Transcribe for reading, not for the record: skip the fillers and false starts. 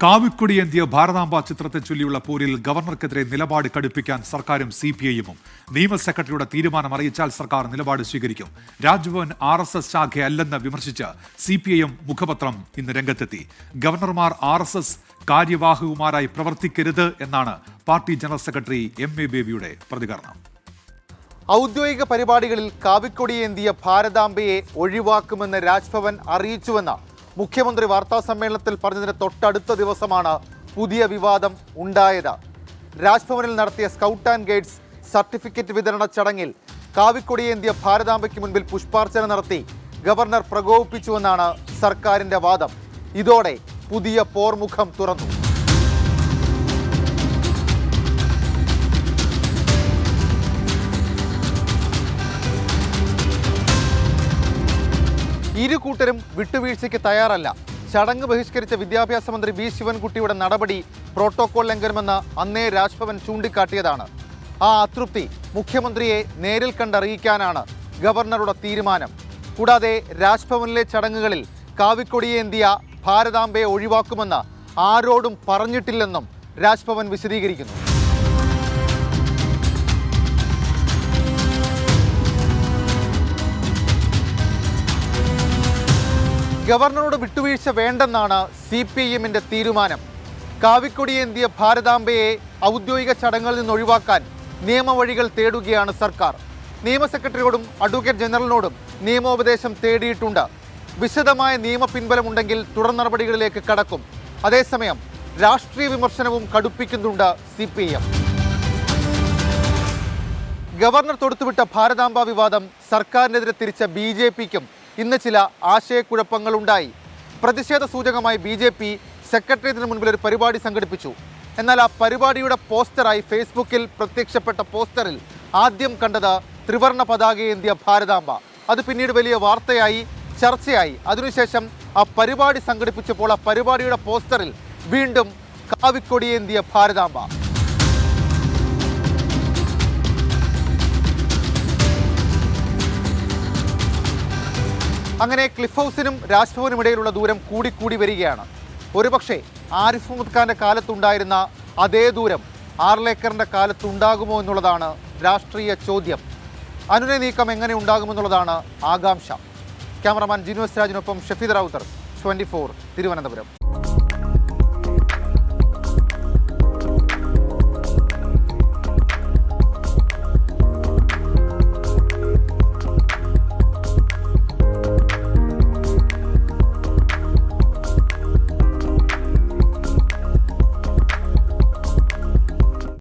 കാവിക്കൊടിയേന്തിയ ഭാരതാംബ ചിത്രത്തെ ചൊല്ലിയുള്ള പോരിൽ ഗവർണർക്കെതിരെ നിലപാട് കടുപ്പിക്കാൻ സർക്കാരും CPI-യും നിയമ സെക്രട്ടറിയുടെ തീരുമാനം അറിയിച്ചാൽ സർക്കാർ നിലപാട് സ്വീകരിക്കും. രാജ്ഭവൻ RSS ശാഖയല്ലെന്ന് വിമർശിച്ച് CPI-എം മുഖപത്രം ഇന്ന് രംഗത്തെത്തി. ഗവർണർമാർ RSS കാര്യവാഹകന്മാരായി പ്രവർത്തിക്കരുത് എന്നാണ് പാർട്ടി ജനറൽ സെക്രട്ടറി MA ബേബിയുടെ പ്രതികരണം. ഔദ്യോഗിക പരിപാടികളിൽ കാവിക്കൊടിയേന്തിയ ഭാരതാംബയെ ഒഴിവാക്കുമെന്ന് രാജ്ഭവൻ അറിയിച്ചുവെന്ന് മുഖ്യമന്ത്രി വാർത്താ സമ്മേളനത്തിൽ പറഞ്ഞതിന് തൊട്ടടുത്ത ദിവസമാണ് പുതിയ വിവാദം ഉണ്ടായത്. രാജ്ഭവനിൽ നടത്തിയ സ്കൗട്ട് ആൻഡ് ഗൈഡ്സ് സർട്ടിഫിക്കറ്റ് വിതരണ ചടങ്ങിൽ കാവിക്കൊടിയേന്തിയ ഭാരതാംബയ്ക്ക് മുൻപിൽ പുഷ്പാർച്ചന നടത്തി ഗവർണർ പ്രകോപിപ്പിച്ചുവെന്നാണ് സർക്കാരിന്റെ വാദം. ഇതോടെ പുതിയ പോർമുഖം തുറന്നു. ഇരു കൂട്ടരും വിട്ടുവീഴ്ചയ്ക്ക് തയ്യാറല്ല. ചടങ്ങ് ബഹിഷ്കരിച്ച വിദ്യാഭ്യാസ മന്ത്രി V ശിവൻകുട്ടിയുടെ നടപടി പ്രോട്ടോകോൾ ലംഘനമെന്ന് അന്നേ രാജ്ഭവൻ ചൂണ്ടിക്കാട്ടിയതാണ്. ആ അതൃപ്തി മുഖ്യമന്ത്രിയെ നേരിൽ കണ്ടറിയിക്കാനാണ് ഗവർണറുടെ തീരുമാനം. കൂടാതെ രാജ്ഭവനിലെ ചടങ്ങുകളിൽ കാവിക്കൊടിയേന്തിയ ഭാരതാംബയെ ഒഴിവാക്കുമെന്ന് ആരോടും പറഞ്ഞിട്ടില്ലെന്നും രാജ്ഭവൻ വിശദീകരിക്കുന്നു. ഗവർണറോട് വിട്ടുവീഴ്ച വേണ്ടെന്നാണ് CPI-എമ്മിന്റെ തീരുമാനം. കാവിക്കൊടിയേന്തിയ ഭാരതാംബയെ ഔദ്യോഗിക ചടങ്ങുകളിൽ നിന്ന് ഒഴിവാക്കാൻ നിയമവഴികൾ തേടുകയാണ് സർക്കാർ. നിയമ സെക്രട്ടറിയോടും അഡ്വക്കേറ്റ് ജനറലിനോടും നിയമോപദേശം തേടിയിട്ടുണ്ട്. വിശദമായ നിയമ പിൻബലമുണ്ടെങ്കിൽ തുടർ നടപടികളിലേക്ക് കടക്കും. അതേസമയം രാഷ്ട്രീയ വിമർശനവും കടുപ്പിക്കുന്നുണ്ട് CPI-എം. ഗവർണർ തൊടുത്തുവിട്ട ഭാരതാംബ വിവാദം സർക്കാരിനെതിരെ തിരിച്ച BJP-ക്കും ഇന്ന് ചില ആശയക്കുഴപ്പങ്ങളുണ്ടായി. പ്രതിഷേധ സൂചകമായി BJP സെക്രട്ടേറിയറ്റിന് മുൻപിൽ ഒരു പരിപാടി സംഘടിപ്പിച്ചു. എന്നാൽ ആ പരിപാടിയുടെ പോസ്റ്ററായി ഫേസ്ബുക്കിൽ പ്രത്യക്ഷപ്പെട്ട പോസ്റ്ററിൽ ആദ്യം കണ്ടത് ത്രിവർണ്ണ പതാകയേന്തിയ ഭാരതാംബ. അത് പിന്നീട് വലിയ വാർത്തയായി, ചർച്ചയായി. അതിനുശേഷം ആ പരിപാടി സംഘടിപ്പിച്ചപ്പോൾ ആ പരിപാടിയുടെ പോസ്റ്ററിൽ വീണ്ടും കാവിക്കൊടിയേന്തിയ ഭാരതാംബ. അങ്ങനെ ക്ലിഫ് ഹൗസിനും രാജ്ഭവനും ഇടയിലുള്ള ദൂരം കൂടിക്കൂടി വരികയാണ്. ഒരുപക്ഷെ ആരിഫ് മുഹമ്മദ് ഖാന്റെ കാലത്തുണ്ടായിരുന്ന അതേ ദൂരം ആർലേക്കറിന്റെ കാലത്തുണ്ടാകുമോ എന്നുള്ളതാണ് രാഷ്ട്രീയ ചോദ്യം. അനുനയ നീക്കം എങ്ങനെ ഉണ്ടാകുമെന്നുള്ളതാണ് ആകാംക്ഷ. ക്യാമറമാൻ ജിനോസ് രാജിനൊപ്പം ഷഫീദ് റാവുത്തർ, 24 തിരുവനന്തപുരം.